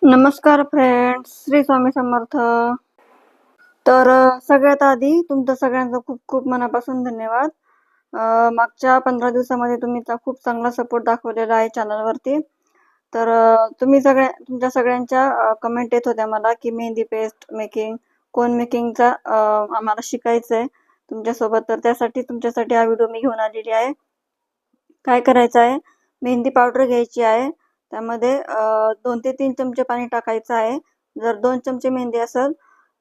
नमस्कार फ्रेंड्स, श्री स्वामी समर्थ. तर सगळ्यात आधी तुमचं सगळ्यांचं खूप खूप मनापासून धन्यवाद. मागच्या 15 दिवसामध्ये तुम्ही खूप चांगला सपोर्ट दाखवलेला आहे चॅनलवरती. तर तुमच्या सगळ्यांच्या कमेंट येत होत्या मला की मेहंदी पेस्ट मेकिंग, कोन मेकिंगचा आम्हाला शिकायचं आहे तुमच्यासोबत. तर त्यासाठी तुमच्यासाठी हा व्हिडिओ मी घेऊन आलेली आहे. काय करायचं आहे, मेहंदी पावडर घ्यायची आहे. त्यामध्ये 2 ते 3 चमचे पाणी टाकायचं आहे. जर 2 चमचे मेहंदी असेल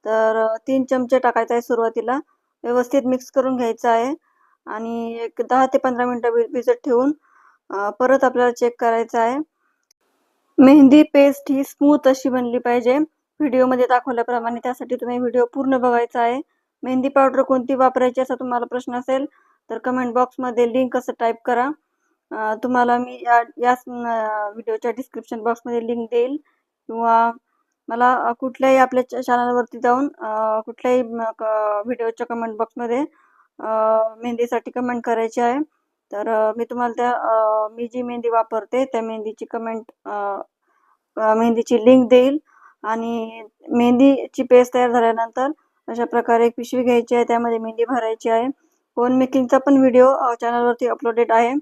तर 3 चमचे टाकायचं आहे सुरुवातीला. व्यवस्थित मिक्स करून घ्यायचं आहे आणि एक 10 ते 15 मिनिटं भिजत ठेवून परत आपल्याला चेक करायचं आहे. मेहंदी पेस्ट ही स्मूथ अशी बनली पाहिजे व्हिडिओमध्ये दाखवल्याप्रमाणे. त्यासाठी तुम्ही व्हिडिओ पूर्ण बघायचा आहे. मेहंदी पावडर कोणती वापरायची असा तुम्हाला प्रश्न असेल तर कमेंट बॉक्समध्ये लिंक असं टाईप करा. तुम्हाला मी याच व्हिडिओच्या डिस्क्रिप्शन बॉक्समध्ये लिंक देईल किंवा मला कुठल्याही आपल्या चॅनलवरती जाऊन कुठल्याही व्हिडिओच्या कमेंट बॉक्समध्ये मेहंदीसाठी कमेंट करायची आहे. तर मी तुम्हाला मी जी मेहंदी वापरते त्या मेहंदीची मेहंदीची लिंक देईल. आणि मेहंदीची पेस्ट तयार झाल्यानंतर अशा प्रकारे एक पिशवी घ्यायची आहे, त्यामध्ये मेहंदी भरायची आहे. कोन मेकिंगचा पण व्हिडिओ चॅनलवरती अपलोडेड आहे,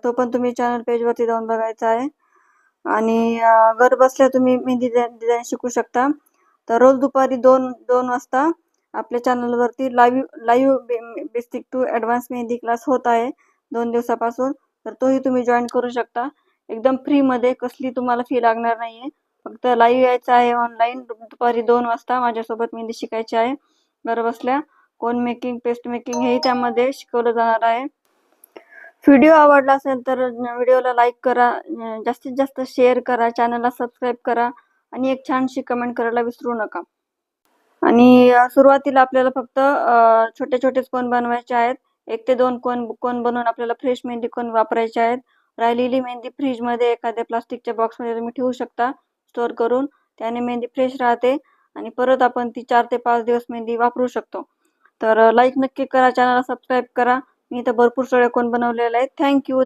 तो पण तुम्ही चॅनल पेजवरती जाऊन बघायचा आहे. आणि घर बसल्या तुम्ही मेहंदी डिझाईन शिकू शकता. तर रोज दुपारी 2 वाजता आपल्या चॅनलवरती live basic to advance mehndi class होत आहे 2 दिवसापासून. तर तोही तुम्ही जॉईन करू शकता एकदम फ्रीमध्ये. कसली तुम्हाला फी लागणार नाही आहे. फक्त लाईव्ह यायचं आहे ऑनलाईन. दुपारी 2 वाजता माझ्यासोबत मेहंदी शिकायची आहे घर बसल्या. कोन मेकिंग, पेस्ट मेकिंग हेही त्यामध्ये शिकवलं जाणार आहे. व्हिडिओ आवडला असेल तर व्हिडिओला लाईक करा, जास्तीत जास्त शेअर करा, चॅनलला सबस्क्राईब करा आणि एक छानशी कमेंट करायला विसरू नका. आणि सुरुवातीला आपल्याला फक्त छोटे छोटेच कोन बनवायचे आहेत. 1 ते 2 कोन बनवून आपल्याला फ्रेश मेहंदी कोन वापरायचे आहेत. राहिलेली मेहंदी फ्रीजमध्ये एखाद्या प्लास्टिकच्या बॉक्समध्ये तुम्ही ठेवू शकता स्टोअर करून. त्याने मेहंदी फ्रेश राहते आणि परत आपण ती 4 ते 5 दिवस मेहंदी वापरू शकतो. तर लाईक नक्की करा, चॅनलला सबस्क्राईब करा. मी इथं भरपूर सगळे कोन बनवलेले आहेत. थँक्यू.